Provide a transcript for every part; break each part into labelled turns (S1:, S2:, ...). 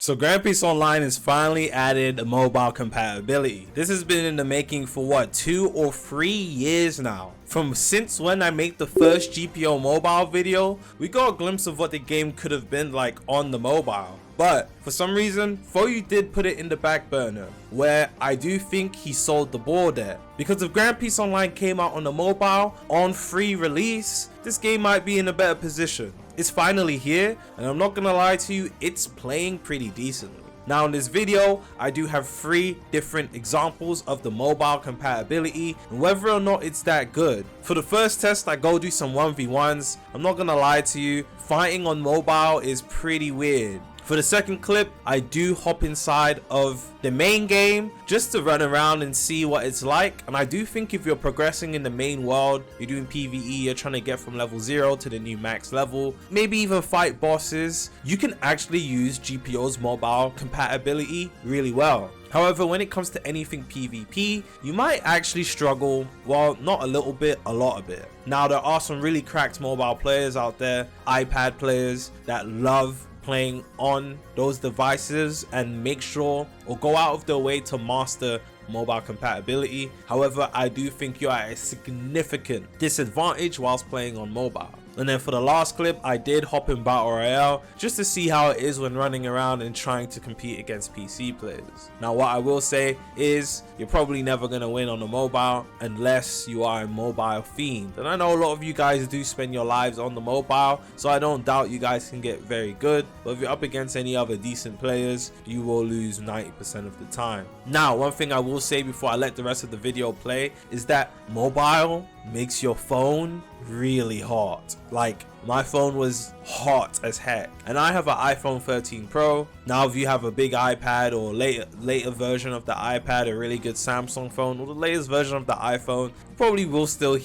S1: So Grand Prix Online has finally added mobile compatibility. This has been in the making for what, 2 or 3 years now. Since when I made the first GPO mobile video, we got a glimpse of what the game could have been like on the mobile. But for some reason, Foyu did put it in the back burner, where I do think he sold the ball there. Because if Grand Prix Online came out on the mobile on free release, this game might be in a better position. It's finally here, and I'm not gonna lie to you, it's playing pretty decently. Now in this video, I do have 3 different examples of the mobile compatibility and whether or not it's that good. For the first test, I go do some 1v1s. I'm not gonna lie to you, fighting on mobile is pretty weird. For the second clip, I do hop inside of the main game just to run around and see what it's like. And I do think if you're progressing in the main world, you're doing PvE, you're trying to get from level 0 to the new max level, maybe even fight bosses, you can actually use GPO's mobile compatibility really well. However, when it comes to anything PvP, you might actually struggle, well, not a little bit, a lot of it. Now, there are some really cracked mobile players out there, iPad players that love playing on those devices and make sure or go out of their way to master mobile compatibility. However, I do think you're at a significant disadvantage whilst playing on mobile. And then for the last clip, I did hop in Battle Royale just to see how it is when running around and trying to compete against PC players. Now what I will say is you're probably never going to win on the mobile unless you are a mobile fiend. And I know a lot of you guys do spend your lives on the mobile, so I don't doubt you guys can get very good. But if you're up against any other decent players, you will lose 90% of the time. Now, one thing I will say before I let the rest of the video play is that mobile makes your phone really hot. Like, my phone was hot as heck, and I have an iPhone 13 Pro. Now if you have a big iPad or later version of the iPad, a really good Samsung phone, or the latest version of the iPhone, you probably will still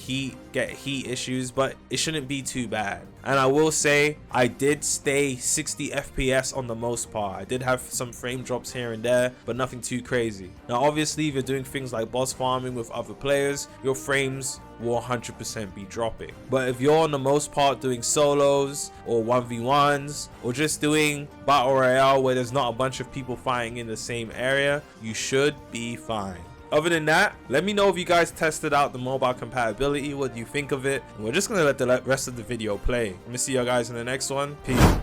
S1: get heat issues, but it shouldn't be too bad. And I will say I did stay 60 FPS on the most part. I did have some frame drops here and there, but nothing too crazy. Now obviously if you're doing things like boss farming with other players, your frames will 100% be dropping. But if you're on the most part doing solos or 1v1s or just doing Battle Royale where there's not a bunch of people fighting in the same area, you should be fine. Other than that, let me know if you guys tested out the mobile compatibility. What do you think of it? And we're just gonna let the rest of the video play. Let me see you guys in the next one. Peace.